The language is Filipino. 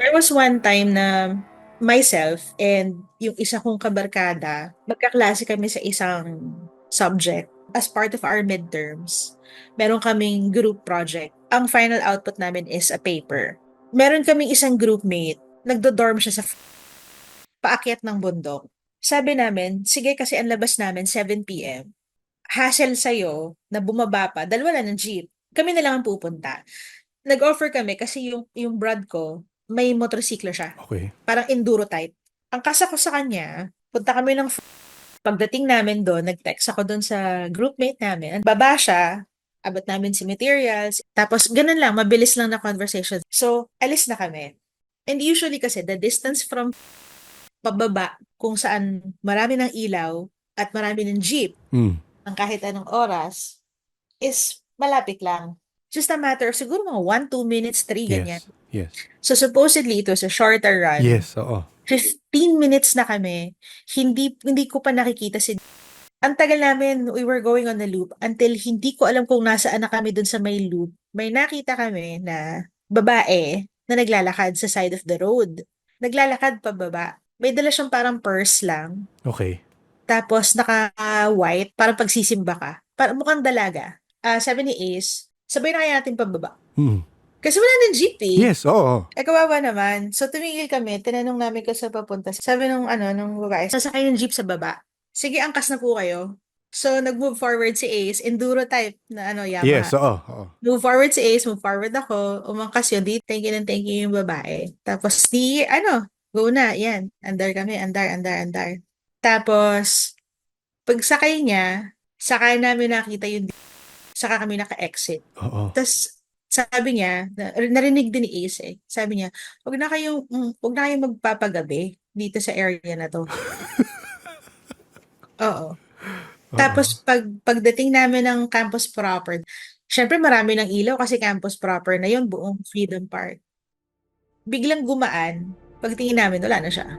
There was one time na myself and yung isa kong kabarkada, magkaklase kami sa isang subject. As part of our midterms, meron kaming group project. Ang final output namin is a paper. Meron kaming isang groupmate, nagdo-dorm siya sa paakyat ng bundok. Sabi namin, sige kasi ang labas namin 7 p.m. Hassle sa'yo na bumaba pa, dalawa lang ng jeep. Kami na lang ang pupunta. Nag-offer kami kasi yung brad ko, may motorsiklo siya. Okay. Parang enduro type. Ang kasa ko sa kanya, punta kami ng pagdating namin doon, nag-text ako doon sa groupmate namin. Baba siya, abot namin si materials. Tapos ganun lang, mabilis lang na conversation. So, alis na kami. And usually kasi the distance from pababa kung saan marami ng ilaw at marami ng jeep Mm. ang kahit anong oras is malapit lang. Just a matter of siguro mga 1, 2 minutes, 3, ganyan. Yes. Yes. So supposedly it was a shorter run. Yes, oo. 15 minutes na kami. Hindi ko pa nakikita si ang tagal namin, we were going on the loop until hindi ko alam kung nasaan na kami dun sa may loop. May nakita kami na babae na naglalakad sa side of the road. Naglalakad pababa. May dala siyang parang purse lang. Okay. Tapos naka-white, parang pagsisimba ka. Parang mukhang dalaga. Sabi ni Ace, sabay na kaya natin pababa. Mm. Kasi wala ng jeep eh. Yes, oo. Kawawa naman. So tumigil kami, tinanong namin kung saan papunta. Sabi nung babae, sasakay ng jeep sa baba. Sige, angkas na po kayo. So nag-move forward si Ace, enduro type na Yes, Yamaha. oo. Oo. Move forward si Ace, move forward ako. Umangkas yun, di thank you and thank you yung babae. Tapos go na, yan. Andar kami, andar. Tapos, pagsakay niya, saka namin nakita yung saka kami naka-exit. Oo. Tapos, sabi niya, narinig din ni Ace eh. Sabi niya, huwag na kayong magpapagabi dito sa area na to. Oo. Oo. Tapos, pagdating namin ng campus proper, syempre marami ng ilaw kasi campus proper na yun, buong Freedom Park. Biglang gumaan, pagtingin namin, wala na siya.